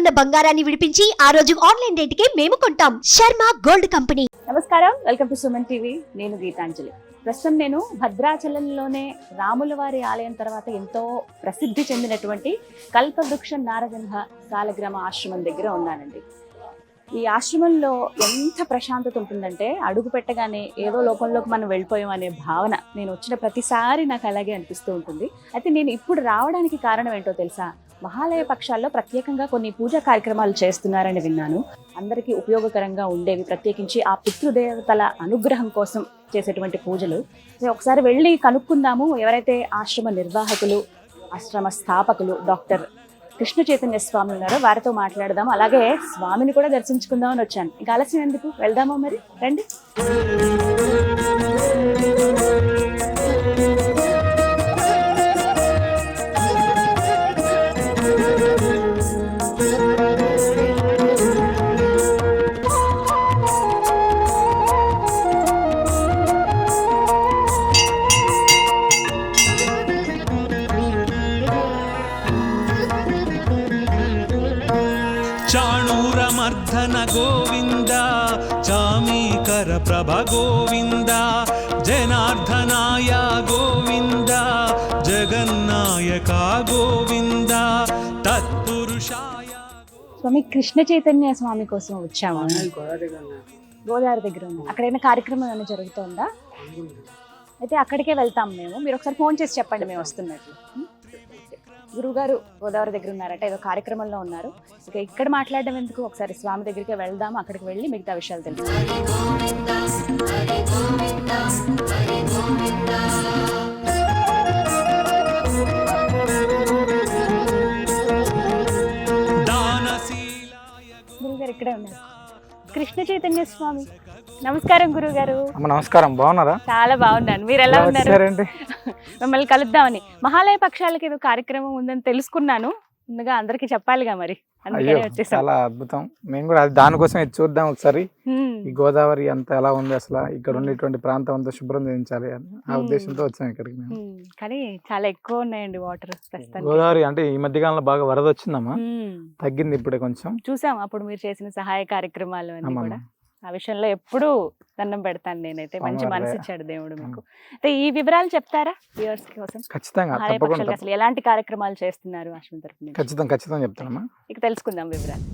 ఉన్న బంగారాన్ని విడిపించి ఆ రోజు ఆన్లైన్ రేటుకే మేము కొంటాం. Sharma gold company. నమస్కారం, వెల్కమ్ టు సుమన్ టీవీ. నేను గీతాంజలి. ప్రస్తుతం నేను భద్రాచలంలోనే రాముల వారి ఆలయం తర్వాత ఎంతో ప్రసిద్ధి చెందినటువంటి కల్పవృక్ష నారసింహ సాలగ్రామ ఆశ్రమం దగ్గర ఉన్నానండి. ఈ ఆశ్రమంలో ఎంత ప్రశాంతత ఉంటుందంటే అడుగు పెట్టగానే ఏదో లోకంలోకి మనం వెళ్ళిపోయాం అనే భావన నేను వచ్చిన ప్రతిసారి నాకు అలాగే అనిపిస్తూ ఉంటుంది. అయితే నేను ఇప్పుడు రావడానికి కారణం ఏంటో తెలుసా? మహాలయ పక్షాల్లో ప్రత్యేకంగా కొన్ని పూజా కార్యక్రమాలు చేస్తున్నారని విన్నాను. అందరికీ ఉపయోగకరంగా ఉండేవి, ప్రత్యేకించి ఆ పితృదేవతల అనుగ్రహం కోసం చేసేటువంటి పూజలు. ఒకసారి వెళ్ళి కనుక్కుందాము. ఎవరైతే ఆశ్రమ నిర్వాహకులు, ఆశ్రమ స్థాపకులు డాక్టర్ కృష్ణ చైతన్య స్వామి ఉన్నారో వారితో మాట్లాడదాం. అలాగే స్వామిని కూడా దర్శించుకుందామని వచ్చాను. ఇంకా ఆలస్యం ఎందుకు, వెళ్దామా మరి, రండి. చాణూరమర్ధన గోవింద, చామీకర ప్రభ గోవింద, జనార్దనాయ గోవింద, జగన్నాయక గోవింద, తత్పురుషాయ. స్వామి కృష్ణ చైతన్య స్వామి కోసం వచ్చాము. గోదావరి దగ్గర ఉన్నాం. అక్కడైనా కార్యక్రమం ఏమైనా జరుగుతుందా? అయితే అక్కడికే వెళ్తాం మేము. మీరు ఒకసారి ఫోన్ చేసి చెప్పండి మేము వస్తున్నట్లు. గురువుగారు గోదావరి దగ్గర ఉన్నారట, ఏదో కార్యక్రమంలో ఉన్నారు. ఇక ఇక్కడ మాట్లాడడం ఎందుకు, ఒకసారి స్వామి దగ్గరికి వెళ్దాము. అక్కడికి వెళ్ళి మిగతా విషయాలు తెలుసు. గురువుగారు ఇక్కడే ఉన్నారు. కృష్ణ చైతన్య స్వామి. నమస్కారం గురువుగారు. నమస్కారం, బాగున్నారా? చాలా బాగున్నాను, మీరు ఎలా ఉన్నారు? మిమ్మల్ని కలుద్దామని మహాలయ పక్షాలకి ఏదో కార్యక్రమం ఉందని తెలుసుకున్నాను. ముందుగా అందరికి చెప్పాలిగా, మరి చాలా అద్భుతం. మేము కూడా దానికోసం చూద్దాం ఒకసారి. ఈ గోదావరి అంతా ఎలా ఉంది, అసలు ఇక్కడ ఉండేటువంటి ప్రాంతం అంతా శుభ్రం చేయించాలి అని ఆ ఉద్దేశంతో వచ్చాం ఇక్కడికి. కానీ చాలా ఎక్కువ ఉన్నాయండి వాటర్. గోదావరి అంటే ఈ మధ్య కాలంలో బాగా వరద వచ్చిందమ్మా, తగ్గింది ఇప్పుడే కొంచెం. చూసాం అప్పుడు మీరు చేసిన సహాయ కార్యక్రమాలు అన్ని కూడా. ఆ విషయంలో ఎప్పుడు దండం పెడతాను నేనైతే. మంచి మనసు ఇచ్చాడు దేవుడు మీకు. అయితే ఈ వివరాలు చెప్తారా వ్యూవర్స్ కోసం? ఖచ్చితంగా, అసలు ఎలాంటి కార్యక్రమాలు చేస్తున్నారు ఆశ్రమం తరపున? ఖచ్చితంగా చెప్తానమ్మా. ఇక తెలుసుకుందాం వివరాలు.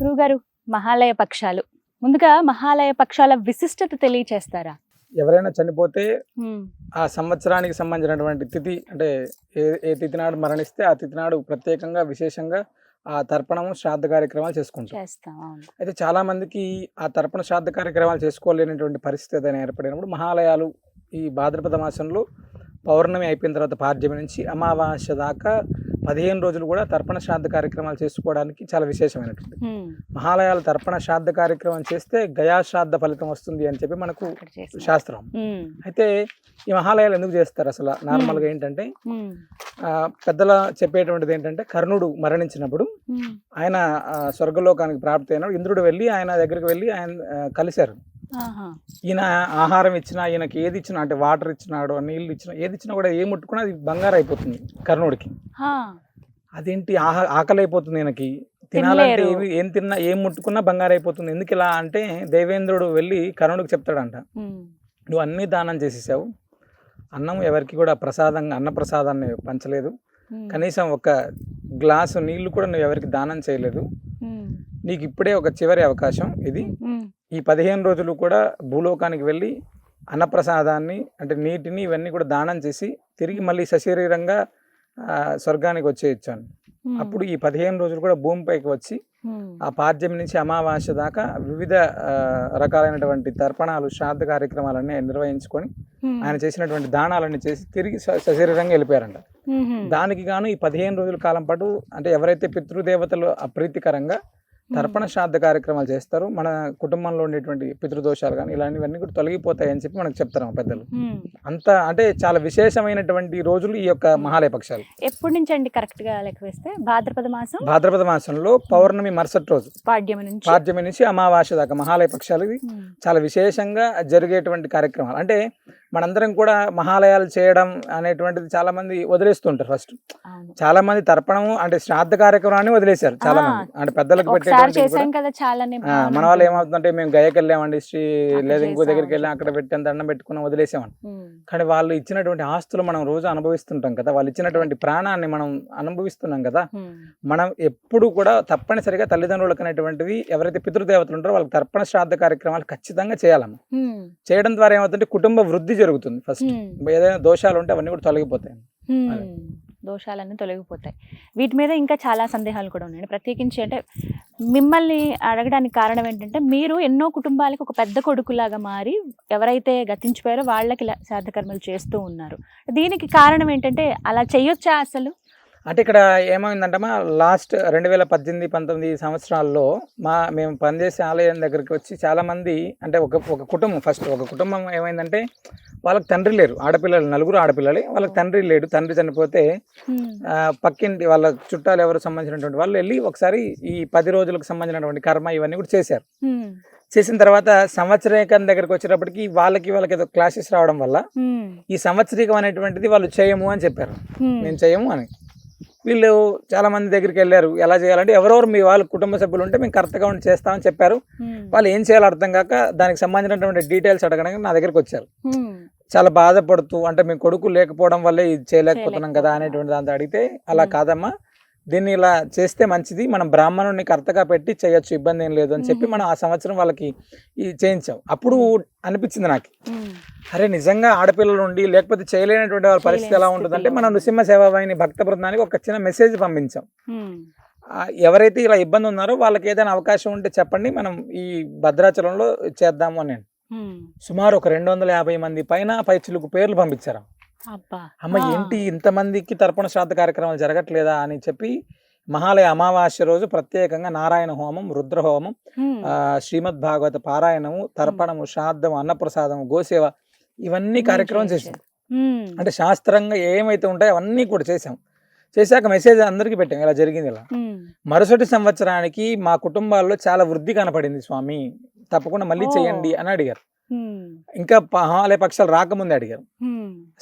గురువుగారు, మహాలయ పక్షాలు, ముందుగా మహాలయ పక్షాల విశిష్టత తెలియచేస్తారా? ఎవరైనా చనిపోతే ఆ సంవత్సరానికి సంబంధించినటువంటి తిథి, అంటే ఏ తిథి నాడు మరణిస్తే ఆ తిథి నాడు ప్రత్యేకంగా విశేషంగా ఆ తర్పణము శ్రాద్ధ కార్యక్రమాలు చేసుకుంటాం. అయితే చాలా మందికి ఆ తర్పణ శ్రాద్ధ కార్యక్రమాలు చేసుకోలేనటువంటి పరిస్థితి ఏర్పడినప్పుడు మహాలయాలు ఈ భాద్రపద మాసంలో పౌర్ణమి అయిపోయిన తర్వాత పాడ్యమి నుంచి అమావాస్య దాకా 15 రోజులు కూడా తర్పణ శ్రాద్ధ కార్యక్రమాలు చేసుకోవడానికి చాలా విశేషమైనటువంటి. మహాలయాలు తర్పణ శ్రాద్ధ కార్యక్రమం చేస్తే గయా శ్రాద్ధ ఫలితం వస్తుంది అని చెప్పి మనకు శాస్త్రం. అయితే ఈ మహాలయాలు ఎందుకు చేస్తారు అసలు? నార్మల్గా ఏంటంటే పెద్దల చెప్పేటువంటిది ఏంటంటే, కర్ణుడు మరణించినప్పుడు ఆయన స్వర్గలోకానికి ప్రాప్తి అయినప్పుడు ఇంద్రుడు వెళ్ళి ఆయన దగ్గరికి వెళ్ళి ఆయన కలిశారు. ఈయన ఆహారం ఇచ్చినా, ఈయనకి ఏది ఇచ్చినా, అంటే వాటర్ ఇచ్చినాడు, నీళ్ళు ఇచ్చినా, ఏది ఇచ్చినా కూడా ఏం ముట్టుకున్నా అది బంగారు అయిపోతుంది కర్ణుడికి. అదేంటి ఆకలి అయిపోతుంది ఈయనకి, తినాలంటే ఏం తిన్నా ఏం ముట్టుకున్నా బంగారు అయిపోతుంది, ఎందుకు ఇలా అంటే దేవేంద్రుడు వెళ్ళి కర్ణుడికి చెప్తాడంట, నువ్వు అన్నీ దానం చేసేసావు, అన్నం ఎవరికి కూడా ప్రసాదంగా అన్నప్రసాదాన్ని పంచలేదు, కనీసం ఒక గ్లాసు నీళ్లు కూడా నువ్వు ఎవరికి దానం చేయలేదు, నీకు ఇప్పుడే ఒక చివరి అవకాశం ఇది. ఈ 15 రోజులు కూడా భూలోకానికి వెళ్ళి అన్నప్రసాదాన్ని, అంటే నీటిని, ఇవన్నీ కూడా దానం చేసి తిరిగి మళ్ళీ సశరీరంగా స్వర్గానికి వచ్చేయచ్చాను. అప్పుడు ఈ 15 రోజులు కూడా భూమిపైకి వచ్చి ఆ పాడ్యం నుంచి అమావాస్య దాకా వివిధ రకాలైనటువంటి తర్పణాలు, శ్రాద్ధ కార్యక్రమాలన్నీ నిర్వహించుకొని ఆయన చేసినటువంటి దానాలన్నీ చేసి తిరిగి సశరీరంగా వెళ్ళిపోయారంట. దానికి గాను ఈ 15 రోజుల కాలం పాటు, అంటే ఎవరైతే పితృదేవతలు అప్రీతికరంగా తర్పణ శ్రాద్ధ కార్యక్రమాలు చేస్తారు, మన కుటుంబంలో ఉండేటువంటి పితృదోషాలు కానీ ఇలాంటివన్నీ కూడా తొలగిపోతాయి అని చెప్పి మనకు చెప్తారు పెద్దలు. అంత అంటే చాలా విశేషమైనటువంటి రోజులు ఈ యొక్క మహాలయ పక్షాలు. ఎప్పటి నుంచి అండి కరెక్ట్ గా లెక్క వేస్తే? భాద్రపద మాసంలో పౌర్ణమి మరుసటి రోజు పాడ్యమి నుంచి అమావాస్య దాకా మహాలయ పక్షాలు చాలా విశేషంగా జరిగేటువంటి కార్యక్రమాలు. అంటే మనందరం కూడా మహాలయాలు చేయడం అనేటువంటిది చాలా మంది వదిలేస్తుంటారు ఫస్ట్. అవును. చాలా మంది తర్పణము అంటే శ్రాద్ధ కార్యక్రమాన్ని వదిలేశారు చాలా మంది. అంటే పెద్దలకు ఒకసారి పెట్టేటువంటి చేసాం కదా చాలానే కూడా, మన వాళ్ళు ఏమవుతుందంటే మేము గయకి వెళ్ళామండి లేదా ఇంకో దగ్గరికి వెళ్ళాం, అక్కడ పెట్టాం, దండం పెట్టుకున్నాం, వదిలేసామని. కానీ వాళ్ళు ఇచ్చినటువంటి ఆస్తులు మనం రోజు అనుభవిస్తుంటాం కదా, వాళ్ళు ఇచ్చినటువంటి ప్రాణాన్ని మనం అనుభవిస్తున్నాం కదా. మనం ఎప్పుడు కూడా తప్పనిసరిగా తల్లిదండ్రులకు అనేటువంటివి ఎవరైతే పితృదేవతలు ఉంటారో వాళ్ళకి తర్పణ శ్రాద్ధ కార్యక్రమాలు ఖచ్చితంగా చేయాలమ్మ. చేయడం ద్వారా ఏమవుతుందంటే కుటుంబ వృద్ధి జరుగుతుంది. ఫస్ట్ ఏదైనా దోషాలు ఉంటే అవన్నీ కూడా తొలగిపోతాయి. దోషాలన్నీ తొలగిపోతాయి. వీటి మీద ఇంకా చాలా సందేహాలు కూడా ఉన్నాయండి. ప్రత్యేకించి అంటే మిమ్మల్ని అడగడానికి కారణం ఏంటంటే మీరు ఎన్నో కుటుంబాలకు ఒక పెద్ద కొడుకులాగా మారి ఎవరైతే గతించిపోయారో వాళ్ళకి శ్రాద్ధ కర్మలు చేస్తూ ఉన్నారు. దీనికి కారణం ఏంటంటే అలా చేయొచ్చా అసలు? అంటే ఇక్కడ ఏమైందంటే లాస్ట్ 2018-19 సంవత్సరాల్లో మేము పనిచేసే ఆలయం దగ్గరికి వచ్చి చాలా మంది అంటే ఒక కుటుంబం ఫస్ట్ ఒక కుటుంబం ఏమైందంటే వాళ్ళకి తండ్రి లేరు, ఆడపిల్లలు 4 ఆడపిల్లలే, వాళ్ళకి తండ్రి లేడు. తండ్రి చనిపోతే పక్కింటి వాళ్ళ చుట్టాలు ఎవరు సంబంధించినటువంటి వాళ్ళు వెళ్ళి ఒకసారి ఈ 10 రోజులకు సంబంధించినటువంటి కర్మ ఇవన్నీ కూడా చేశారు. చేసిన తర్వాత సంవత్సరీకం దగ్గరికి వచ్చేటప్పటికి వాళ్ళకి ఏదో క్లాసెస్ రావడం వల్ల ఈ సంవత్సరీకం అనేటువంటిది వాళ్ళు చేయము అని చెప్పారు. మేము చేయము అని. వీళ్ళు చాలా మంది దగ్గరికి వెళ్ళారు, ఎలా చేయాలంటే ఎవరెవరు మీ వాళ్ళ కుటుంబ సభ్యులు ఉంటే మేము కరెక్ట్గా ఉండి చేస్తామని చెప్పారు. వాళ్ళు ఏం చేయాలో అర్థం కాక దానికి సంబంధించినటువంటి డీటెయిల్స్ అడగడానికి నా దగ్గరికి వచ్చారు. చాలా బాధపడుతూ అంటే మీ కొడుకు లేకపోవడం వల్లే ఇది చేయలేకపోతున్నాం కదా అనేటువంటి దాంతో అడిగితే, అలా కాదమ్మా, దీన్ని ఇలా చేస్తే మంచిది, మనం బ్రాహ్మణుడిని కర్తగా పెట్టి చేయొచ్చు, ఇబ్బంది ఏం లేదు అని చెప్పి మనం ఆ సంవత్సరం వాళ్ళకి చేయించాం. అప్పుడు అనిపించింది నాకు, అరే నిజంగా ఆడపిల్లలు ఉండి లేకపోతే చేయలేనటువంటి వాళ్ళ పరిస్థితి ఎలా ఉంటుందంటే మనం నృసింహ సేవావాహిని భక్త బృందానికి ఒక చిన్న మెసేజ్ పంపించాం. ఎవరైతే ఇలా ఇబ్బంది ఉన్నారో వాళ్ళకి ఏదైనా అవకాశం ఉంటే చెప్పండి, మనం ఈ భద్రాచలంలో చేద్దాము అని. సుమారు ఒక 250 మంది పైచిలుకు పేర్లు పంపించారు. అమ్మ ఏంటి ఇంతమందికి తర్పణ శ్రాద్ధ కార్యక్రమాలు జరగట్లేదా అని చెప్పి మహాలయ అమావాస్య రోజు ప్రత్యేకంగా నారాయణ హోమం, రుద్ర హోమం, శ్రీమద్ భాగవత పారాయణము, తర్పణము, శ్రాద్ధము, అన్నప్రసాదము, గోసేవ ఇవన్నీ కార్యక్రమం చేసాం. అంటే శాస్త్రంగా ఏమైతే ఉంటాయో అవన్నీ కూడా చేసాం. చేశాక మెసేజ్ అందరికీ పెట్టాం, ఇలా జరిగింది ఇలా. మరుసటి సంవత్సరానికి మా కుటుంబాల్లో చాలా వృద్ధి కనపడింది స్వామి, తప్పకుండా మళ్ళీ చేయండి అని అడిగారు. ఇంకా మహాలయ పక్షాలు రాకముందే అడిగారు.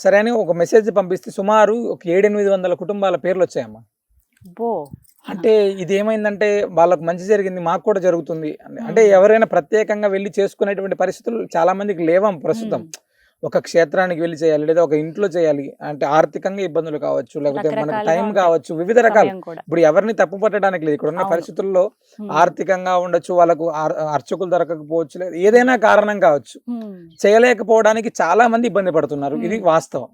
సరే అని ఒక మెసేజ్ పంపిస్తే సుమారు ఒక 700-800 కుటుంబాల పేర్లు వచ్చాయమ్మా. అంటే ఇది ఏమైందంటే వాళ్ళకు మంచి జరిగింది, మాకు కూడా జరుగుతుంది. అంటే ఎవరైనా ప్రత్యేకంగా వెళ్ళి చేసుకునేటువంటి పరిస్థితులు చాలా మందికి లేవం ప్రస్తుతం. ఒక క్షేత్రానికి వెళ్ళి చేయాలి, లేదా ఒక ఇంట్లో చేయాలి అంటే ఆర్థికంగా ఇబ్బందులు కావచ్చు, లేకపోతే మనకు టైం కావచ్చు, వివిధ రకాలు. ఇప్పుడు ఎవరిని తప్పు పట్టడానికి లేదు, ఇక్కడ ఉన్న పరిస్థితుల్లో ఆర్థికంగా ఉండొచ్చు, వాళ్ళకు అర్చకులు దొరకకపోవచ్చు, లేదా ఏదైనా కారణం కావచ్చు, చేయలేకపోవడానికి చాలా మంది ఇబ్బంది పడుతున్నారు. ఇది వాస్తవం.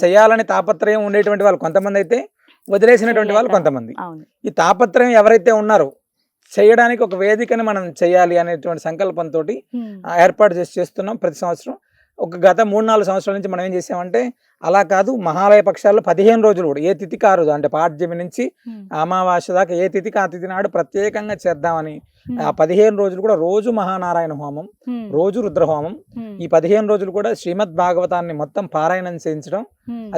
చేయాలని తాపత్రయం ఉండేటువంటి వాళ్ళు కొంతమంది అయితే, వదిలేసినటువంటి వాళ్ళు కొంతమంది. ఈ తాపత్రయం ఎవరైతే ఉన్నారో చేయడానికి ఒక వేదికని మనం చేయాలి అనేటువంటి సంకల్పంతో ఏర్పాటు చేస్తున్నాం ప్రతి సంవత్సరం. ఒక గత 3-4 సంవత్సరాల నుంచి మనం ఏం చేసామంటే, అలా కాదు మహాలయ పక్షాల్లో 15 రోజులు కూడా ఏ తిథికి ఆ రోజు అంటే పాడ్యమి నుంచి అమావాస్య దాకా ఏ తిథికి ఆ తిథి నాడు ప్రత్యేకంగా చేద్దామని ఆ 15 రోజులు కూడా రోజు మహానారాయణ హోమం, రోజు రుద్రహోమం, ఈ 15 రోజులు కూడా శ్రీమద్ భాగవతాన్ని మొత్తం పారాయణం చేయించడం,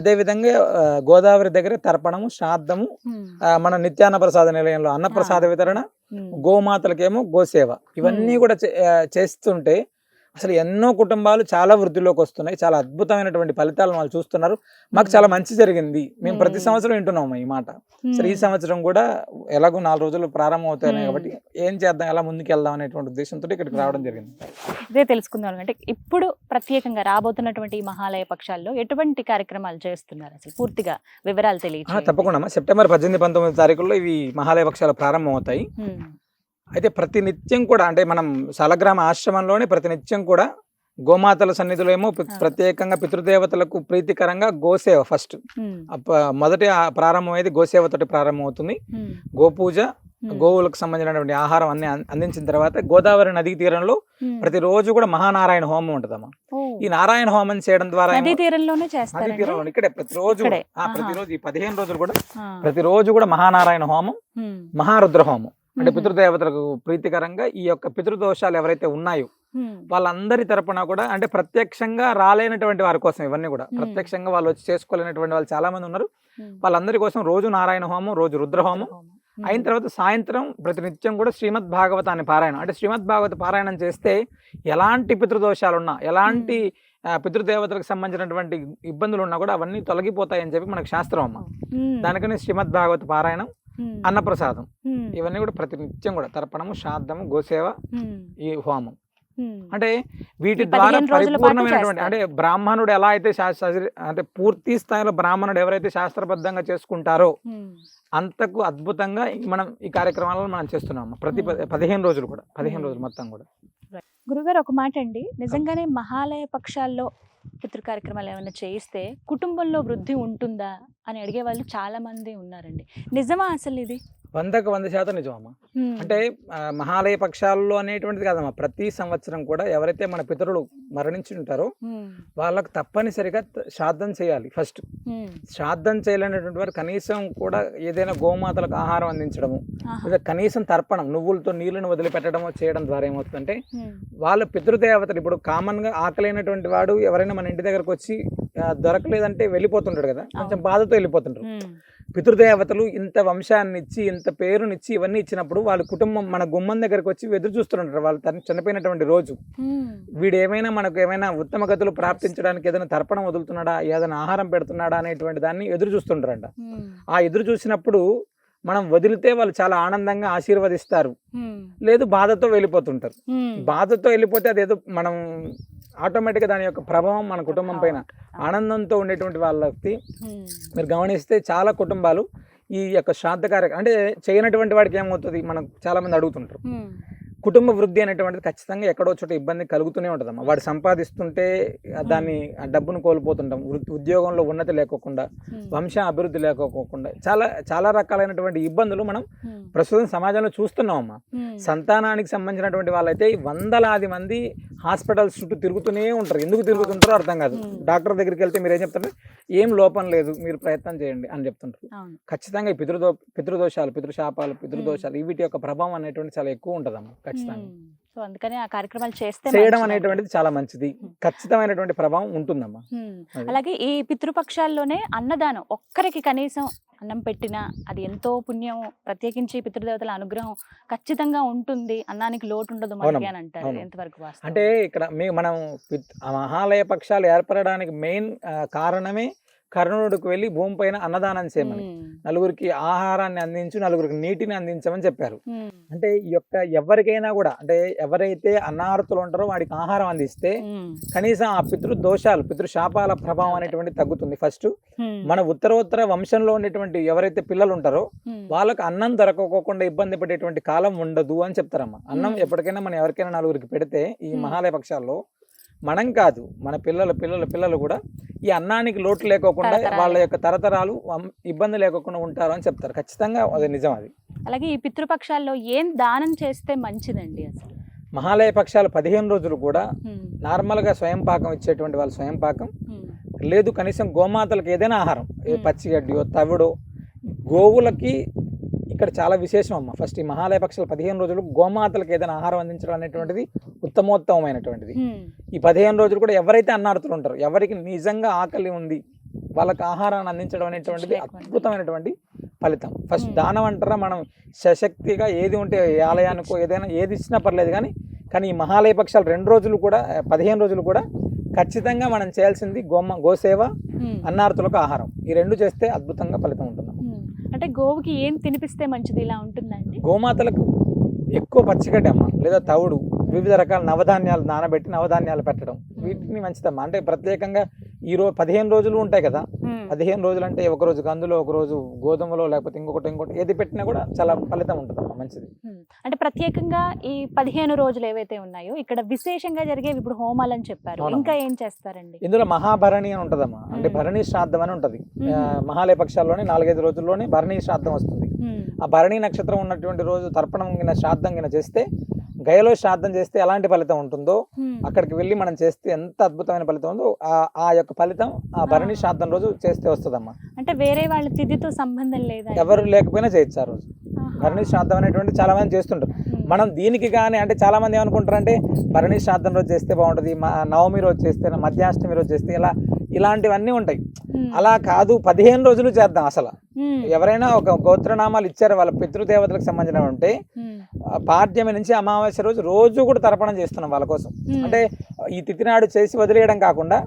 అదే విధంగా గోదావరి దగ్గర తర్పణము, శ్రాద్ధము, మన నిత్యాన్న ప్రసాద నిలయంలో అన్నప్రసాద వితరణ, గోమాతలకేమో గోసేవ, ఇవన్నీ కూడా చేస్తుంటే అసలు ఎన్నో కుటుంబాలు చాలా వృద్ధిలోకి వస్తున్నాయి. చాలా అద్భుతమైనటువంటి ఫలితాలను వాళ్ళు చూస్తున్నారు. మాకు చాలా మంచి జరిగింది. మేము ప్రతి సంవత్సరం వింటున్నాము ఈ మాట. సరే ఈ సంవత్సరం కూడా ఎలాగో 4 రోజులు ప్రారంభం అవుతాయి కాబట్టి ఏం చేద్దాం, ఎలా ముందుకు వెళ్దాం అనేటువంటి ఉద్దేశంతో ఇక్కడికి రావడం జరిగింది. ఇదే తెలుసుకుందాం. అంటే ఇప్పుడు ప్రత్యేకంగా రాబోతున్నటువంటి ఈ మహాలయ పక్షాల్లో ఎటువంటి కార్యక్రమాలు చేస్తున్నారు, అసలు పూర్తిగా వివరాలు తెలియదు? తప్పకుండా. సెప్టెంబర్ 18-19 తారీఖుల్లో ఇవి మహాలయ పక్షాలు ప్రారంభం అవుతాయి. అయితే ప్రతినిత్యం కూడా అంటే మనం సాలగ్రామ ఆశ్రమంలోనే ప్రతినిత్యం కూడా గోమాతల సన్నిధిలో ఏమో ప్రత్యేకంగా పితృదేవతలకు ప్రీతికరంగా గోసేవ ఫస్ట్ మొదటి ప్రారంభం అయ్యేది గోసేవతోటి ప్రారంభం అవుతుంది. గోపూజ, గోవులకు సంబంధించినటువంటి ఆహారం అన్ని అందించిన తర్వాత గోదావరి నదీ తీరంలో ప్రతిరోజు కూడా మహానారాయణ హోమం ఉంటదమ్మా. ఈ నారాయణ హోమం చేయడం ద్వారా నదీ తీరంలో ఇక్కడే ప్రతిరోజు ఈ 15 రోజులు కూడా ప్రతిరోజు కూడా మహానారాయణ హోమం, మహారుద్ర హోమం అంటే పితృదేవతలకు ప్రీతికరంగా ఈ యొక్క పితృదోషాలు ఎవరైతే ఉన్నాయో వాళ్ళందరి తరపున కూడా అంటే ప్రత్యక్షంగా రాలేనటువంటి వారి కోసం ఇవన్నీ కూడా ప్రత్యక్షంగా వాళ్ళు వచ్చి చేసుకోలేనటువంటి వాళ్ళు చాలా మంది ఉన్నారు. వాళ్ళందరి కోసం రోజు నారాయణ హోమం, రోజు రుద్రహోమం అయిన తర్వాత సాయంత్రం ప్రతినిత్యం కూడా శ్రీమద్ భాగవతాన్ని పారాయణం. అంటే శ్రీమద్ భాగవత పారాయణం చేస్తే ఎలాంటి పితృదోషాలున్నా, ఎలాంటి పితృదేవతలకు సంబంధించినటువంటి ఇబ్బందులు ఉన్నా కూడా అవన్నీ తొలగిపోతాయి అని చెప్పి మనకు శాస్త్రం అమ్మ. దానికని శ్రీమద్ భాగవత పారాయణం, అన్నప్రసాదం ఇవన్నీ కూడా ప్రతినిత్యం కూడా తర్పణము, శ్రాద్ధము, గోసేవ, ఈ హోమం అంటే వీటి ద్వారా పరిపూర్ణమైనటువంటి అంటే బ్రాహ్మణుడు ఎలా అయితే అంటే పూర్తి స్థాయిలో బ్రాహ్మణుడు ఎవరైతే శాస్త్రబద్ధంగా చేసుకుంటారో అంతకు అద్భుతంగా మనం ఈ కార్యక్రమాలను మనం చేస్తున్నాము. ప్రతి 15 రోజులు కూడా 15 రోజులు మొత్తం కూడా. గురుగారు ఒక మాట అండి, నిజంగానే మహాలయ పక్షాల్లో పితృ కార్యక్రమాలు ఏమైనా చేయిస్తే కుటుంబంలో వృద్ధి ఉంటుందా అని అడిగే వాళ్ళు చాలా మంది ఉన్నారండి. నిజమా అసలు ఇది? 100% నిజమమ్మా. అంటే మహాలయ పక్షాల్లో అనేటువంటిది కాదమ్మా, ప్రతి సంవత్సరం కూడా ఎవరైతే మన పితరులు మరణించి ఉంటారో వాళ్ళకు తప్పనిసరిగా శ్రాద్ధం చేయాలి. ఫస్ట్ శ్రాద్ధం చేయలేనటువంటి వారు కనీసం కూడా ఏదైనా గోమాతలకు ఆహారం అందించడము, లేదా కనీసం తర్పణం నువ్వులతో నీళ్లను వదిలిపెట్టడము చేయడం ద్వారా ఏమవుతుందంటే వాళ్ళ పితృదేవతలు, ఇప్పుడు కామన్ గా ఆకలైనటువంటి వాడు ఎవరైనా మన ఇంటి దగ్గరకు వచ్చి దొరకలేదంటే వెళ్ళిపోతుంటాడు కదా, కొంచెం బాధతో వెళ్ళిపోతుంటారు. పితృదేవతలు ఇంత వంశాన్ని ఇచ్చి ఇంత పేరునిచ్చి ఇవన్నీ ఇచ్చినప్పుడు వాళ్ళ కుటుంబం మన గుమ్మం దగ్గరకు వచ్చి ఎదురు చూస్తుంటారు. వాళ్ళు చనిపోయినటువంటి రోజు వీడు ఏమైనా మనకు ఏమైనా ఉత్తమ గతులు ప్రాప్తించడానికి ఏదైనా తర్పణం వదులుతున్నాడా, ఏదైనా ఆహారం పెడుతున్నాడా అనేటువంటి దాన్ని ఎదురు చూస్తుంటారంట. ఆ ఎదురు చూసినప్పుడు మనం వదిలితే వాళ్ళు చాలా ఆనందంగా ఆశీర్వదిస్తారు, లేదు బాధతో వెళ్ళిపోతుంటారు. బాధతో వెళ్ళిపోతే అదేదో మనం ఆటోమేటిక్గా దాని యొక్క ప్రభావం మన కుటుంబం పైన ఆనందంతో ఉండేటువంటి వాళ్ళకి మీరు గమనిస్తే చాలా కుటుంబాలు ఈ యొక్క శ్రాద్ధ కార్యక్రమం అంటే చేయనటువంటి వాడికి ఏమవుతుంది, మనం చాలా మంది అడుగుతుంటారు. కుటుంబ వృద్ధి అనేటువంటిది ఖచ్చితంగా ఎక్కడో చోట ఇబ్బంది కలుగుతూనే ఉంటుందమ్మా. వాడు సంపాదిస్తుంటే దాన్ని ఆ డబ్బును కోల్పోతుంటాం, ఉద్యోగంలో ఉన్నతి లేకోకుండా, వంశ అభివృద్ధి లేకోకుండా చాలా చాలా రకాలైనటువంటి ఇబ్బందులు మనం ప్రస్తుతం సమాజంలో చూస్తున్నామమ్మా. సంతానానికి సంబంధించినటువంటి వాళ్ళైతే వందలాది మంది హాస్పిటల్స్ చుట్టూ తిరుగుతూనే ఉంటారు. ఎందుకు తిరుగుతుంటారో అర్థం కాదు. డాక్టర్ దగ్గరికి వెళ్తే మీరు ఏం చెప్తారు, ఏం లోపం లేదు మీరు ప్రయత్నం చేయండి అని చెప్తుంటారు. ఖచ్చితంగా ఈ పితృదోషాలు, పితృశాపాలు, పితృదోషాలు వీటి యొక్క ప్రభావం అనేటువంటి చాలా ఎక్కువ ఉంటుందమ్మా. సో అందుకని ఆ కార్యక్రమాలు చేయడం అనేటువంటిది చాలా మంచిది, ఖచ్చితమైనటువంటి ప్రభావం ఉంటుందమ్మా. అలాగే ఈ పితృపక్షాల్లోనే అన్నదానం, ఒక్కరికి కనీసం అన్నం పెట్టినా అది ఎంతో పుణ్యం, ప్రత్యేకించి పితృదేవతల అనుగ్రహం ఖచ్చితంగా ఉంటుంది, అన్నానికి లోటు ఉండదు మనకి అని అంటారు. ఎంతవరకు వాస్తవం? అంటే ఇక్కడ మనం మహాలయ పక్షాలు ఏర్పడడానికి మెయిన్ కారణమే కర్ణుడికి వెళ్ళి భూమి పైన అన్నదానం చేయమని, నలుగురికి ఆహారాన్ని అందించు, నలుగురికి నీటిని అందించమని చెప్పారు. అంటే ఈ యొక్క ఎవరికైనా కూడా అంటే ఎవరైతే అన్నార్తులు ఉంటారో వాడికి ఆహారం అందిస్తే కనీసం ఆ పితృదోషాలు, పితృశాపాల ప్రభావం అనేటువంటి తగ్గుతుంది. ఫస్ట్ మన ఉత్తరోత్తర వంశంలో ఉండేటువంటి ఎవరైతే పిల్లలు ఉంటారో వాళ్ళకి అన్నం దొరకకోకుండా ఇబ్బంది పడేటువంటి కాలం ఉండదు అని చెప్తారమ్మా. అన్నం ఎప్పటికైనా మనం ఎవరికైనా నలుగురికి పెడితే ఈ మహాలయ పక్షాల్లో మనం కాదు మన పిల్లలు కూడా ఈ అన్నానికి లోటు లేకోకుండా వాళ్ళ యొక్క తరతరాలు ఇబ్బంది లేకోకుండా ఉంటారు అని చెప్తారు. ఖచ్చితంగా అది నిజం. అది అలాగే ఈ పితృపక్షాల్లో ఏం దానం చేస్తే మంచిదండి? అసలు మహాలయ పక్షాలు 15 రోజులు కూడా నార్మల్గా స్వయం పాకం ఇచ్చేటువంటి వాళ్ళు స్వయం పాకం, లేదు కనీసం గోమాతలకు ఏదైనా ఆహారం, పచ్చిగడ్డియో తవిడో, గోవులకి ఇక్కడ చాలా విశేషం అమ్మ. ఫస్ట్ ఈ మహాలయ పక్షాలు 15 రోజులు గోమాతలకు ఏదైనా ఆహారం అందించడం అనేటువంటిది ఉత్తమోత్తమైనటువంటిది. ఈ 15 రోజులు కూడా ఎవరైతే అన్నార్తులు ఉంటారో, ఎవరికి నిజంగా ఆకలి ఉంది వాళ్ళకి ఆహారాన్ని అందించడం అనేటువంటిది అద్భుతమైనటువంటి ఫలితం. ఫస్ట్ దానం అంటారా, మనం సశక్తిగా ఏది ఉంటే ఆలయానికో ఏదైనా ఏది ఇచ్చినా పర్లేదు, కానీ ఈ మహాలయ పక్షాలు 2 రోజులు కూడా 15 రోజులు కూడా ఖచ్చితంగా మనం చేయాల్సింది గోసేవ, అన్నార్తులకు ఆహారం. ఈ 2 చేస్తే అద్భుతంగా ఫలితం ఉంటుంది. అంటే గోవుకి ఏం తినిపిస్తే మంచిది ఇలా ఉంటుందండి? గోమాతలకు ఎక్కువ పచ్చిగడ్డి అమ్మ, లేదా తవుడు, వివిధ రకాల నవధాన్యాలు నానబెట్టి నవధాన్యాలు పెట్టడం, వీటిని మంచిదమ్మా. అంటే ప్రత్యేకంగా ఈ రోజు 15 రోజులు ఉంటాయి కదా, 15 రోజులు అంటే ఒక రోజు కందులో, ఒక రోజు గోధుమలో, లేకపోతే ఇంకొకటి ఏది పెట్టినా కూడా చాలా ఫలితం ఉంటుంది, మంచిది. అంటే ప్రత్యేకంగా ఈ 15 రోజులు ఏవైతే ఉన్నాయో ఇక్కడ విశేషంగా జరిగేవి ఇప్పుడు హోమాలు అని చెప్పారు, ఇంకా ఏం చేస్తారండి? ఇందులో మహాభరణి అని ఉంటదమ్మా. అంటే భరణి శ్రాద్ధం అని ఉంటది. మహాలయ పక్షాల్లోనే 4-5 రోజుల్లోనే భరణి శ్రాద్ధం వస్తుంది. ఆ భరణి నక్షత్రం ఉన్నటువంటి రోజు తర్పణం గిన శ్రాద్ధం గిన చేస్తే, గయలో శ్రాద్ధం చేస్తే ఎలాంటి ఫలితం ఉంటుందో అక్కడికి వెళ్ళి మనం చేస్తే ఎంత అద్భుతమైన ఫలితం ఉందో ఆ యొక్క ఫలితం ఆ భరణి శ్రాద్ధం రోజు చేస్తే వస్తుందమ్మా. అంటే వేరే వాళ్ళ తిథితో సంబంధం లేదా? ఎవరు లేకపోయినా చేయొచ్చు ఆ రోజు. భరణి శ్రాద్ధం అనేటువంటి చాలా మంది చేస్తుంటారు. మనం దీనికి కానీ అంటే చాలా మంది ఏమనుకుంటారంటే భరణి శ్రాద్ధం రోజు చేస్తే బాగుంటుంది, నవమి రోజు చేస్తే, మధ్యాష్టమి రోజు చేస్తే ఇలాంటివన్నీ ఉంటాయి. అలా కాదు, 15 రోజులు చేద్దాం. అసలు ఎవరైనా ఒక గోత్రనామాలు ఇచ్చారు వాళ్ళ పితృదేవతలకు సంబంధించిన ఉంటే పాడ్యమి నుంచి అమావాస్య రోజు కూడా తర్పణం చేస్తున్నాం వాళ్ళ కోసం. అంటే ఈ తిథి నాడు చేసి వదిలేయడం కాకుండా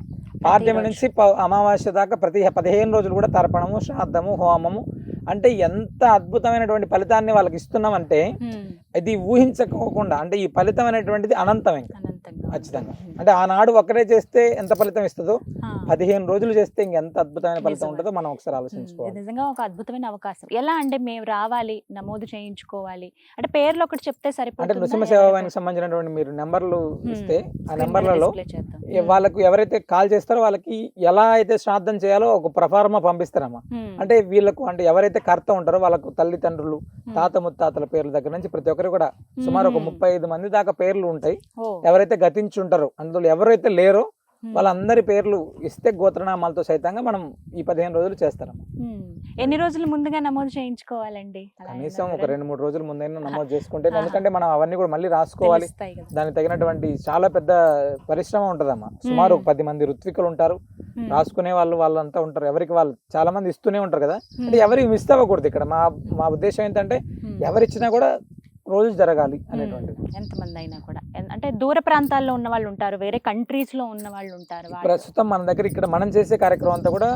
పాడ్యమి నుంచి అమావాస్య దాకా ప్రతి 15 రోజులు కూడా తర్పణము, శ్రాద్ధము, హోమము, అంటే ఎంత అద్భుతమైనటువంటి ఫలితాన్ని వాళ్ళకి ఇస్తున్నామంటే ఇది ఊహించకోకుండా, అంటే ఈ ఫలితం అనేటువంటిది అనంతం ఇంకా ఖచ్చితంగా. అంటే ఆనాడు ఒక్కరే చేస్తే ఎంత ఫలితం ఇస్తుందో 15 రోజులు చేస్తే ఇంకెంత అద్భుతమైన ఫలితం ఉంటుందో మనం ఒకసారి ఆలోచించుకోవాలి. నిజంగా ఒక అద్భుతమైన అవకాశం. ఎలా అంటే మేము రావాలి, నమోదు చేయించుకోవాలి అంటే పేర్లు ఒకటి చెప్తే సరిపోతుంది. అంటే నృసింహ సేవానికి సంబంధించినటువంటి మీరు నెంబర్లు ఇస్తే ఆ నెంబర్లలో వాళ్ళకు ఎవరైతే కాల్ చేస్తారో వాళ్ళకి ఎలా అయితే శ్రాద్ధం చేయాలో ఒక ప్రఫార్మా పంపిస్తారమ్మా. అంటే వీళ్ళకు అంటే ఎవరైతే కర్త ఉంటారో వాళ్ళకు తల్లిదండ్రులు, తాత ముత్తాతల పేర్ల దగ్గర నుంచి ప్రతి ఒక్కరు కూడా సుమారు ఒక 35 మంది దాకా పేర్లు ఉంటాయి. ఎవరైతే గతించుంటారో అందులో ఎవరైతే లేరో వాళ్ళందరి పేర్లు ఇస్తే గోత్రనామాలతో సైతంగా మనం ఈ 15 రోజులు చేస్తారమ్మా. ఎన్ని రోజులు ముందుగా నమోదు చేయించుకోవాలండి? కనీసం ఒక 2-3 రోజుల ముందైనా నమోదు చేసుకుంటే, ఎందుకంటే మనం అవన్నీ కూడా మళ్ళీ రాసుకోవాలి. దానికి తగినటువంటి చాలా పెద్ద పరిశ్రమ ఉంటదమ్మా. సుమారు 10 మంది ఋత్వికులు ఉంటారు, రాసుకునే వాళ్ళంతా ఉంటారు. ఎవరికి వాళ్ళు చాలా మంది ఇస్తూనే ఉంటారు కదా. అంటే ఎవరికి మిస్ అవ్వకూడదు. ఇక్కడ మా ఉద్దేశం ఏంటంటే ఎవరిచ్చినా కూడా రోజు జరగాలి అనేటువంటిది. ఎంతమంది అయినా కూడా, అంటే దూర ప్రాంతాల్లో ఉన్న వాళ్ళు ఉంటారు, వేరే కంట్రీస్ లో ఉన్న వాళ్ళు ఉంటారు. ప్రస్తుతం మన దగ్గర ఇక్కడ మనం చేసే కార్యక్రమం అంతా కూడా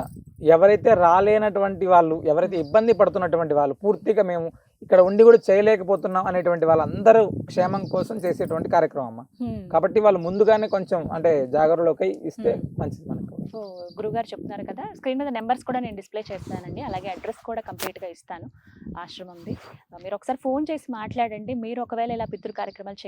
ఎవరైతే రాలేనటువంటి వాళ్ళు, ఎవరైతే ఇబ్బంది పడుతున్నటువంటి వాళ్ళు, పూర్తిగా మేము ఇక్కడ ఉండి కూడా చేయలేకపోతున్నాం అనేటువంటి వాళ్ళందరూ క్షేమం కోసం చేసేటువంటి కార్యక్రమం అమ్మ. కాబట్టి వాళ్ళు ముందుగానే కొంచెం అంటే జాగరూకై ఇస్తే మంచిది మనకు. సో గురుగారు చెప్తున్నారు కదా, స్క్రీన్ మీద నెంబర్స్ కూడా నేను డిస్ప్లే చేస్తానండి, అలాగే అడ్రస్ కూడా కంప్లీట్గా ఇస్తాను ఆశ్రమంది. మీరు ఒకసారి ఫోన్ చేసి మాట్లాడండి. మీరు ఒకవేళ ఇలా పితృ కార్యక్రమాలు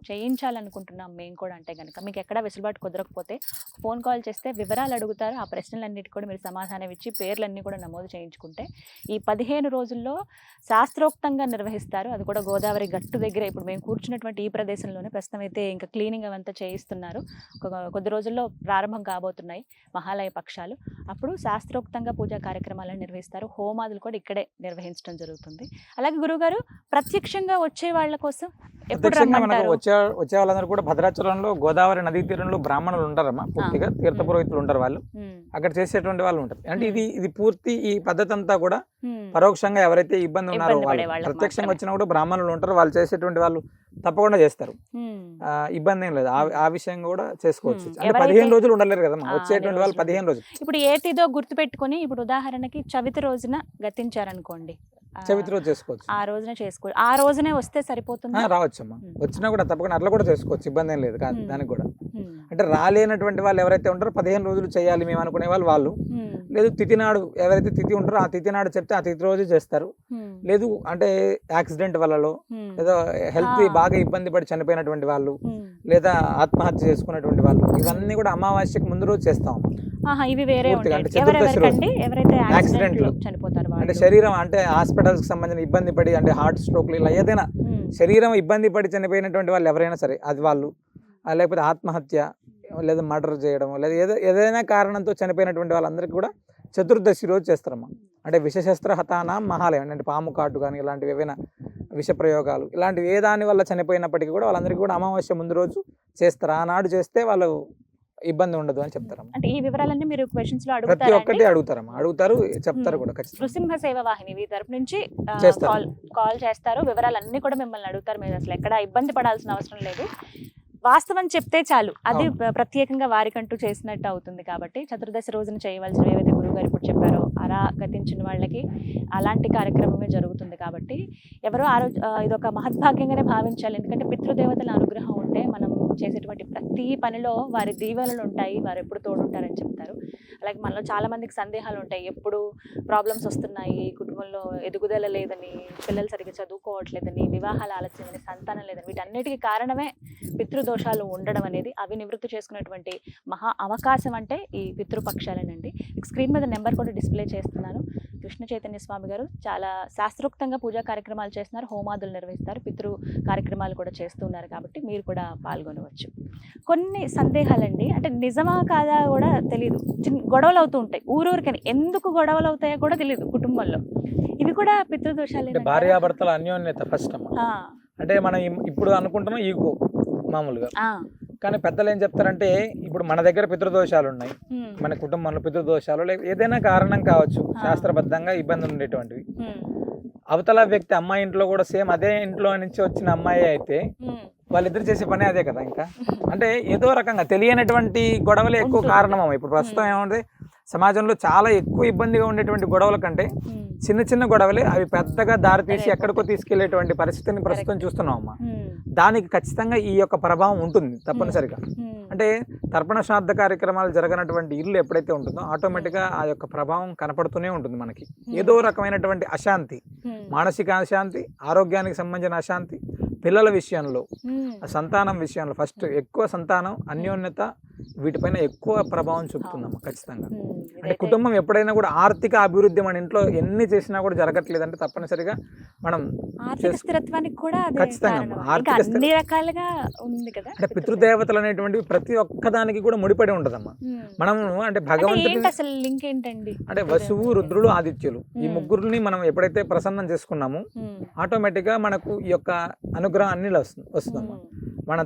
చేయించాలనుకుంటున్నాం మేము కూడా అంటే కనుక మీకు ఎక్కడా వెసులుబాటు కుదరకపోతే ఫోన్ కాల్ చేస్తే వివరాలు అడుగుతారు. ఆ ప్రశ్నలన్నిటి కూడా మీరు సమాధానం ఇచ్చి పేర్లన్నీ కూడా నమోదు చేయించుకుంటే ఈ 15 రోజుల్లో శాస్త్రోక్తంగా నిర్వహిస్తారు. అది కూడా గోదావరి గట్టు దగ్గర ఇప్పుడు మేము కూర్చున్నటువంటి ఈ ప్రదేశంలోనే ప్రస్తుతం అయితే ఇంకా క్లీనింగ్ అవంతా చేయిస్తున్నారు. కొద్ది రోజుల్లో ప్రారంభం కాబోతున్నాయి మహాలయ పక్షాలు. అప్పుడు శాస్త్రోక్తంగా పూజా కార్యక్రమాలను నిర్వహిస్తారు. హోమాదులు కూడా ఇక్కడే నిర్వహించడం జరుగుతుంది. అలాగే గురుగారు ప్రత్యక్షంగా వచ్చే వాళ్ళ కోసం వచ్చే వాళ్ళందరూ కూడా భద్రాచలంలో గోదావరి నదీ తీరంలో బ్రాహ్మణులు ఉంటారమ్మా. పూర్తిగా తీర్థ పురోహితులు ఉంటారు. వాళ్ళు అక్కడ చేసేటువంటి వాళ్ళు ఉంటారు. అంటే ఇది పూర్తి ఈ పద్ధతి అంతా కూడా పరోక్షంగా ఎవరైతే ఇబ్బంది ఉన్నారో వాళ్ళు, ప్రత్యక్షంగా వచ్చినా కూడా బ్రాహ్మణులు ఉంటారు. వాళ్ళు చేసేటువంటి వాళ్ళు తప్పకుండా చేస్తారు. ఇబ్బంది ఏం లేదు. ఆ విషయం కూడా చేసుకోవచ్చు. అంటే 15 రోజులు ఉండలేరు కదమ్మా వచ్చేటువంటి వాళ్ళు. 15 రోజులు ఇప్పుడు ఏటిదో గుర్తు పెట్టుకుని, ఇప్పుడు ఉదాహరణకి చవితి రోజున గతించారనుకోండి, చవితి రోజు చేసుకోవచ్చు. ఆ రోజునే చేసుకోవచ్చు. ఆ రోజునే వస్తే సరిపోతుంది. రావచ్చు అమ్మా, వచ్చినా కూడా తప్పకుండా అట్లా కూడా చేసుకోవచ్చు. ఇబ్బంది ఏం లేదు దానికి కూడా. అంటే రాలేనటువంటి వాళ్ళు ఎవరైతే ఉంటారో 15 రోజులు చేయాలి మేము అనుకునే వాళ్ళు లేదు తిథి నాడు ఎవరైతే తిథి ఉంటారో ఆ తిథి నాడు చెప్తే ఆ తిథి రోజు చేస్తారు. లేదు అంటే యాక్సిడెంట్ వల్లలో ఏదో హెల్త్ బాగా ఇబ్బంది పడి చనిపోయినటువంటి వాళ్ళు, లేదా ఆత్మహత్య చేసుకున్నటువంటి వాళ్ళు, ఇవన్నీ కూడా అమావాస్యకు ముందు రోజు చేస్తాం. ఇవి వేరే యాక్సిడెంట్ లో చనిపోతారు అంటే శరీరం అంటే హాస్పిటల్స్ కి సంబంధించిన ఇబ్బంది పడి అంటే హార్ట్ స్ట్రోక్ ఇలా ఏదైనా శరీరం ఇబ్బంది పడి చనిపోయినటువంటి వాళ్ళు ఎవరైనా సరే, అది వాళ్ళు లేకపోతే ఆత్మహత్య లేదా మర్డర్ చేయడం లేదా ఏదైనా కారణంతో చనిపోయినటువంటి వాళ్ళందరికీ కూడా చతుర్దశి రోజు చేస్తారమ్మా. అంటే విషశస్త్ర హతానాం మహాలయం, అంటే పాము కాటు కానీ ఇలాంటివి ఏవైనా విష ప్రయోగాలు ఇలాంటివి ఏ దాని వల్ల చనిపోయినప్పటికీ కూడా వాళ్ళందరికీ కూడా అమావాస్య ముందు రోజు చేస్తారు. ఆనాడు చేస్తే వాళ్ళు ఇబ్బంది ఉండదు అని చెప్తారమ్మా. అంటే ఈ వివరాలన్నీ మీరు క్వశ్చన్స్ లో ప్రతి ఒక్కటి అడుగుతారమ్మా, అడుగుతారు చెప్తారు కూడా. నృసింహ సేవ వాహిని మీ తరపు నుంచి కాల్ చేస్తారు, వివరాలన్నీ కూడా మిమ్మల్ని అడుగుతారు. మీరు అసలు ఎక్కడ ఇబ్బంది పడాల్సిన అవసరం లేదు. వాస్తవం చెప్తే చాలు, అది ప్రత్యేకంగా వారికంటూ చేసినట్టు అవుతుంది. కాబట్టి చతుర్దశి రోజున చేయవలసినవి ఏవైతే గురువుగారు ఇప్పుడు చెప్పారో అలా గతించిన వాళ్ళకి అలాంటి కార్యక్రమమే జరుగుతుంది. కాబట్టి ఎవరో ఇదొక మహద్భాగ్యంగానే భావించాలి. ఎందుకంటే పితృదేవతల అనుగ్రహం ఉంటే మనం చేసేటువంటి ప్రతి పనిలో వారి దీవెనలు ఉంటాయి, వారు ఎప్పుడు తోడుంటారని చెప్తారు. అలాగే మనలో చాలా మందికి సందేహాలు ఉంటాయి, ఎప్పుడు ప్రాబ్లమ్స్ వస్తున్నాయి, కుటుంబంలో ఎదుగుదల లేదని, పిల్లలు సరిగ్గా చదువుకోవట్లేదని, వివాహాలు ఆలస్యమని, సంతానం లేదని, వీటన్నిటికీ కారణమే పితృదోషాలు ఉండడం అనేది. అవి నివృత్తి చేసుకునేటువంటి మహా అవకాశం అంటే ఈ పితృపక్షాలేనండి. స్క్రీన్ మీద నెంబర్ కూడా డిస్ప్లే చేస్తున్నాను. కృష్ణ చైతన్య స్వామి గారు చాలా శాస్త్రోక్తంగా పూజా కార్యక్రమాలు చేస్తున్నారు, హోమాదులు నిర్వహిస్తారు, పితృ కార్యక్రమాలు కూడా చేస్తున్నారు. కాబట్టి మీరు కూడా పాల్గొనవచ్చు. కొన్ని సందేహాలండి, అంటే నిజమా కాదా కూడా తెలియదు, గొడవలు అవుతూ ఉంటాయి ఊరూరికని. ఎందుకు గొడవలు అవుతాయో కూడా తెలియదు కుటుంబంలో. ఇవి కూడా పితృదోషాలు. భార్యాభర్తల అన్యోన్యత ఫస్ట్ అంటే మనం ఇప్పుడు అనుకుంటున్నాం ఈగో మామూలుగా, కానీ పెద్దలు ఏం చెప్తారంటే ఇప్పుడు మన దగ్గర పితృదోషాలు ఉన్నాయి, మన కుటుంబంలో పితృదోషాలు లేక ఏదైనా కారణం కావచ్చు, శాస్త్రబద్ధంగా ఇబ్బందులు ఉండేటువంటివి. అవతల వ్యక్తి అమ్మాయి ఇంట్లో కూడా సేమ్ అదే ఇంట్లో నుంచి వచ్చిన అమ్మాయి అయితే వాళ్ళిద్దరు చేసే పని అదే కదా. ఇంకా అంటే ఏదో రకంగా తెలియనటువంటి గొడవలే ఎక్కువ కారణం. ఇప్పుడు ప్రస్తుతం ఏమంటే సమాజంలో చాలా ఎక్కువ ఇబ్బందిగా ఉండేటువంటి గొడవల కంటే చిన్న చిన్న గొడవలే అవి పెద్దగా దారితీసి ఎక్కడికో తీసుకెళ్లేటువంటి పరిస్థితిని ప్రస్తుతం చూస్తున్నాం అమ్మా. దానికి ఖచ్చితంగా ఈ యొక్క ప్రభావం ఉంటుంది తప్పనిసరిగా. అంటే తర్పణ శ్రాద్ధ కార్యక్రమాలు జరగనటువంటి ఇల్లు ఎప్పుడైతే ఉంటుందో ఆటోమేటిక్గా ఆ యొక్క ప్రభావం కనపడుతూనే ఉంటుంది మనకి. ఏదో రకమైనటువంటి అశాంతి, మానసిక అశాంతి, ఆరోగ్యానికి సంబంధించిన అశాంతి, పిల్లల విషయంలో, సంతానం విషయంలో ఫస్ట్ ఎక్కువ సంతానం, అన్యోన్యత, వీటిపైన ఎక్కువ ప్రభావం చూపుతుందమ్మా ఖచ్చితంగా. అంటే కుటుంబం ఎప్పుడైనా కూడా ఆర్థిక అభివృద్ధి మన ఇంట్లో ఎన్ని చేసినా కూడా జరగట్లేదు అంటే తప్పనిసరిగా మనం స్థిరత్వానికి కూడా ఖచ్చితంగా అన్ని రకాలుగా ఉంది కదా. అంటే పితృదేవతలు అనేటువంటివి ప్రతి ఒక్కదానికి కూడా ముడిపడి ఉంటదమ్మా. మనం అంటే భగవంతుడి అసలు లింక్ ఏంటండి అంటే వసువు, రుద్రుడు, ఆదిత్యులు ఈ ముగ్గురిని మనం ఎప్పుడైతే ప్రసన్నం చేసుకున్నామో ఆటోమేటిక్ గా మనకు ఈ యొక్క అనుగ్రహం అన్ని వస్తుందమ్మా. మన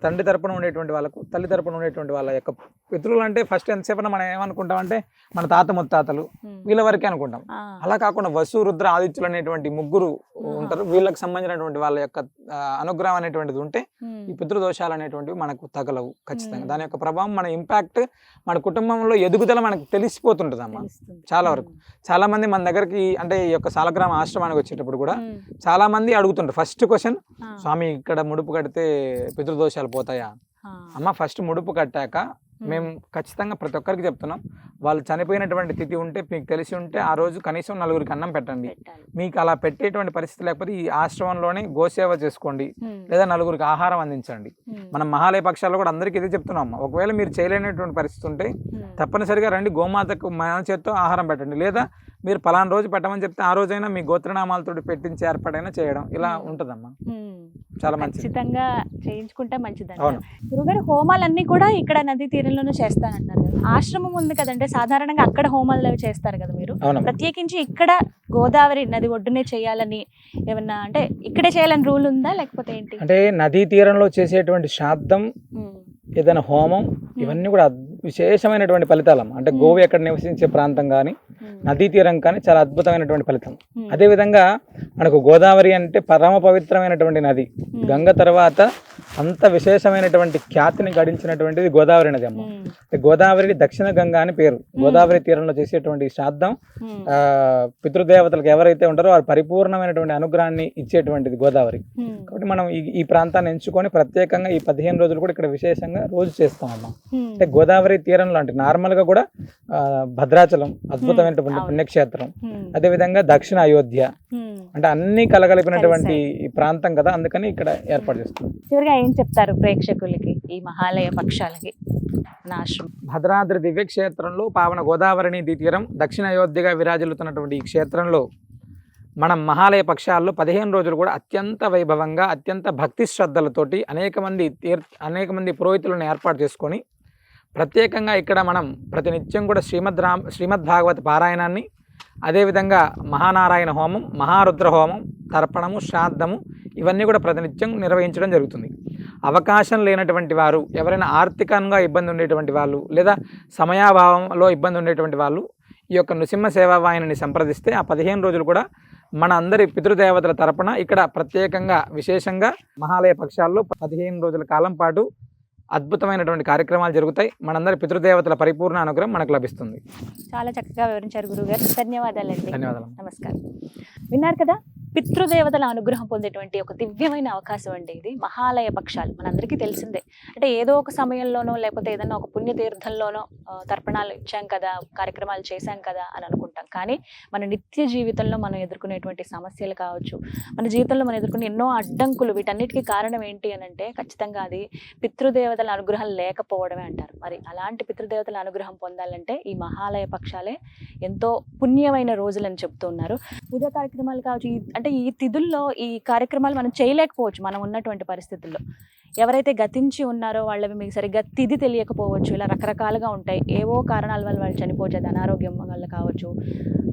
తండ్రి తరపున ఉండేటువంటి వాళ్ళకు, తల్లి తరపున ఉండేటువంటి వాళ్ళ యొక్క పితృలు అంటే ఫస్ట్ ఎంతసేపు మనం ఏమనుకుంటాం అంటే మన తాత ముత్తాతలు వీళ్ళ వరకే అనుకుంటాం. అలా కాకుండా వసు, రుద్ర, ఆదిత్యులు అనేటువంటి ముగ్గురు ఉంటారు. వీళ్ళకి సంబంధించినటువంటి వాళ్ళ యొక్క అనుగ్రహం అనేటువంటిది ఉంటే ఈ పితృదోషాలు అనేటువంటివి మనకు తగలవు ఖచ్చితంగా. దాని యొక్క ప్రభావం, మన ఇంపాక్ట్, మన కుటుంబంలో ఎదుగుదల మనకు తెలిసిపోతుంటుంది అమ్మా. చాలా వరకు చాలా మంది మన దగ్గరికి అంటే ఈ యొక్క సాలగ్రామ ఆశ్రమానికి వచ్చేటప్పుడు కూడా చాలా మంది అడుగుతుంటారు. ఫస్ట్ క్వశ్చన్, స్వామి ఇక్కడ ముడుపు కడితే పితృదోషాలు పోతాయా? అమ్మ ఫస్ట్ ముడుపు కట్టాక మేము ఖచ్చితంగా ప్రతి ఒక్కరికి చెప్తున్నాం, వాళ్ళు చనిపోయినటువంటి తిథి ఉంటే మీకు తెలిసి ఉంటే ఆ రోజు కనీసం 4గురికి అన్నం పెట్టండి. మీకు అలా పెట్టేటువంటి పరిస్థితి లేకపోతే ఈ ఆశ్రమంలోనే గోసేవ చేసుకోండి, లేదా 4గురికి ఆహారం అందించండి. మనం మహాలయ పక్షాల్లో కూడా అందరికీ ఇదే చెప్తున్నాం. ఒకవేళ మీరు చేయలేనటువంటి పరిస్థితి ఉంటే తప్పనిసరిగా రండి, గోమాతకు మన చేత్తో ఆహారం పెట్టండి, లేదా మీరు పలానా రోజు పెట్టమని చెప్తే ఆ రోజైనా మీ గోత్రనామాలతో పెట్టించి ఏర్పాటైనా చేయడం ఇలా ఉంటుందమ్మా. చాలా మంచి ఖచ్చితంగా చేయించుకుంటే మంచిదండి. గురుగారు హోమాలన్నీ కూడా ఇక్కడ నదీ తీరంలోనే చేస్తానంటున్నారు కదా, ఆశ్రమం ఉంది కదంటే సాధారణంగా అక్కడ హోమాలు చేస్తారు కదా మీరు, ప్రత్యేకించి ఇక్కడ గోదావరి నది ఒడ్డునే చేయాలని ఏమన్నా అంటే ఇక్కడే చేయాలని రూల్ ఉందా లేకపోతే ఏంటి? అంటే నదీ తీరంలో చేసేటువంటి శ్రాద్ధం, ఏదైనా హోమం, ఇవన్నీ కూడా విశేషమైనటువంటి ఫలితాలమ్మ. అంటే గోవు ఎక్కడ నివసించే ప్రాంతం కానీ నదీ తీరం కానీ చాలా అద్భుతమైనటువంటి ఫలితం. అదేవిధంగా మనకు గోదావరి అంటే పరమ పవిత్రమైనటువంటి నది. గంగ తర్వాత అంత విశేషమైనటువంటి ఖ్యాతిని గడించినటువంటిది గోదావరి నది అమ్మ. గోదావరి దక్షిణ గంగా అని పేరు. గోదావరి తీరంలో చేసేటువంటి శ్రాద్ధం పితృదేవతలకు ఎవరైతే ఉంటారో వారు పరిపూర్ణమైనటువంటి అనుగ్రహాన్ని ఇచ్చేటువంటిది గోదావరి. కాబట్టి మనం ఈ ప్రాంతాన్ని ఎంచుకొని ప్రత్యేకంగా ఈ 15 రోజులు కూడా ఇక్కడ విశేషంగా రోజు చేస్తామమ్మా. అంటే గోదావరి తీరంలో అంటే నార్మల్ గా కూడా భద్రాచలం అద్భుతమైనటువంటి పుణ్యక్షేత్రం, అదేవిధంగా దక్షిణ అయోధ్య, అంటే అన్ని కలగలిపినటువంటి ఈ ప్రాంతం కదా, అందుకని ఇక్కడ ఏర్పాటు చేస్తున్నాం. చివరిగా ఏం చెప్తారు ప్రేక్షకులకి ఈ మహాలయ పక్షాలకి? భద్రాద్రి దివ్యక్షేత్రంలో పావన గోదావరి నదీ తీరం దక్షిణ అయోధ్యగా విరాజిల్లుతున్నటువంటి ఈ క్షేత్రంలో మనం మహాలయ పక్షాల్లో 15 రోజులు కూడా అత్యంత వైభవంగా, అత్యంత భక్తి శ్రద్ధలతోటి అనేక మంది పురోహితులను ఏర్పాటు చేసుకొని ప్రత్యేకంగా ఇక్కడ మనం ప్రతినిత్యం కూడా శ్రీమద్ భాగవత పారాయణాన్ని, అదేవిధంగా మహానారాయణ హోమం, మహారుద్ర హోమం, తర్పణము, శ్రాద్ధము ఇవన్నీ కూడా ప్రతినిత్యం నిర్వహించడం జరుగుతుంది. అవకాశం లేనటువంటి వారు, ఎవరైనా ఆర్థికంగా ఇబ్బంది ఉండేటువంటి వాళ్ళు, లేదా సమయాభావంలో ఇబ్బంది ఉండేటువంటి వాళ్ళు ఈ యొక్క నృసింహ సేవావాహిని సంప్రదిస్తే ఆ 15 రోజులు కూడా మన అందరి పితృదేవతల తరపున ఇక్కడ ప్రత్యేకంగా విశేషంగా మహాలయ పక్షాల్లో 15 రోజుల కాలం పాటు అద్భుతమైనటువంటి కార్యక్రమాలు జరుగుతాయి. మనందరి పితృదేవతల పరిపూర్ణ అనుగ్రహం మనకు లభిస్తుంది. చాలా చక్కగా వివరించారు గురుగారు, ధన్యవాదాలండి. ధన్యవాదాలు. నమస్కారం. విన్నారు కదా, పితృదేవతల అనుగ్రహం పొందేటువంటి ఒక దివ్యమైన అవకాశం అండి ఇది మహాలయ పక్షాలు. మనందరికీ తెలిసిందే, అంటే ఏదో ఒక సమయంలోనో లేకపోతే ఏదైనా ఒక పుణ్యతీర్థంలోనో తర్పణాలు ఇచ్చాం కదా, కార్యక్రమాలు చేశాం కదా అని అనుకుంటాం. కానీ మన నిత్య జీవితంలో మనం ఎదుర్కొనేటువంటి సమస్యలు కావచ్చు, మన జీవితంలో మనం ఎదుర్కొనే ఎన్నో అడ్డంకులు, వీటన్నిటికీ కారణం ఏంటి అని అంటే ఖచ్చితంగా అది పితృదేవతల అనుగ్రహం లేకపోవడమే అంటారు. మరి అలాంటి పితృదేవతల అనుగ్రహం పొందాలంటే ఈ మహాలయ పక్షాలే ఎంతో పుణ్యమైన రోజులని చెప్తూ ఉన్నారు. పూజా కార్యక్రమాలు కావచ్చు, అంటే ఈ తిథుల్లో ఈ కార్యక్రమాలు మనం చేయలేకపోవచ్చు మనం ఉన్నటువంటి పరిస్థితుల్లో. ఎవరైతే గతించి ఉన్నారో వాళ్ళవి మీకు సరిగ్గా తిథి తెలియకపోవచ్చు, ఇలా రకరకాలుగా ఉంటాయి. ఏవో కారణాల వల్ల వాళ్ళు చనిపోవచ్చు, అనారోగ్యం వల్ల కావచ్చు,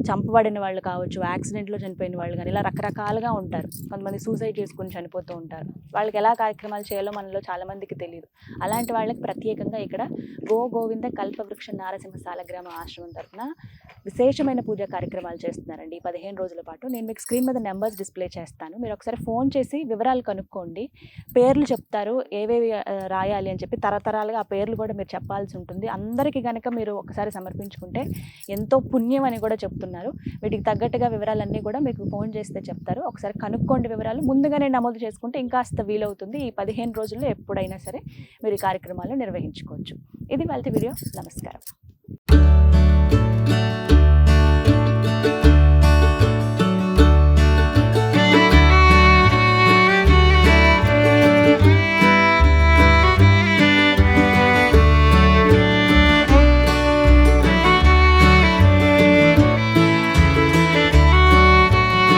చంపబడిన వాళ్ళు కావచ్చు, యాక్సిడెంట్లో చనిపోయిన వాళ్ళు కానీ, ఇలా రకరకాలుగా ఉంటారు. కొంతమంది సూసైడ్ చేసుకుని చనిపోతూ ఉంటారు. వాళ్ళకి ఎలా కార్యక్రమాలు చేయాలో మనలో చాలామందికి తెలియదు. అలాంటి వాళ్ళకి ప్రత్యేకంగా ఇక్కడ గోవింద కల్పవృక్ష నారసింహ సాలగ్రామ ఆశ్రమం తరఫున విశేషమైన పూజా కార్యక్రమాలు చేస్తున్నారండి. ఈ 15 రోజుల పాటు నేను మీకు స్క్రీన్ మీద నెంబర్స్ డిస్ప్లే చేస్తాను. మీరు ఒకసారి ఫోన్ చేసి వివరాలు కనుక్కోండి. పేర్లు చెప్తారు, ఏవేవి రాయాలి అని చెప్పి తరతరాలుగా ఆ పేర్లు కూడా మీరు చెప్పాల్సి ఉంటుంది. అందరికీ కనుక మీరు ఒకసారి సమర్పించుకుంటే ఎంతో పుణ్యం అని కూడా చెప్తున్నారు. వీటికి తగ్గట్టుగా వివరాలన్నీ కూడా మీకు ఫోన్ చేస్తే చెప్తారు. ఒకసారి కనుక్కోండి వివరాలు. ముందుగానే నమోదు చేసుకుంటే ఇంకాస్త వీలవుతుంది. ఈ 15 రోజుల్లో ఎప్పుడైనా సరే మీరు ఈ కార్యక్రమాలు నిర్వహించుకోవచ్చు. ఇది వాళ్ళ వీడియో. నమస్కారం.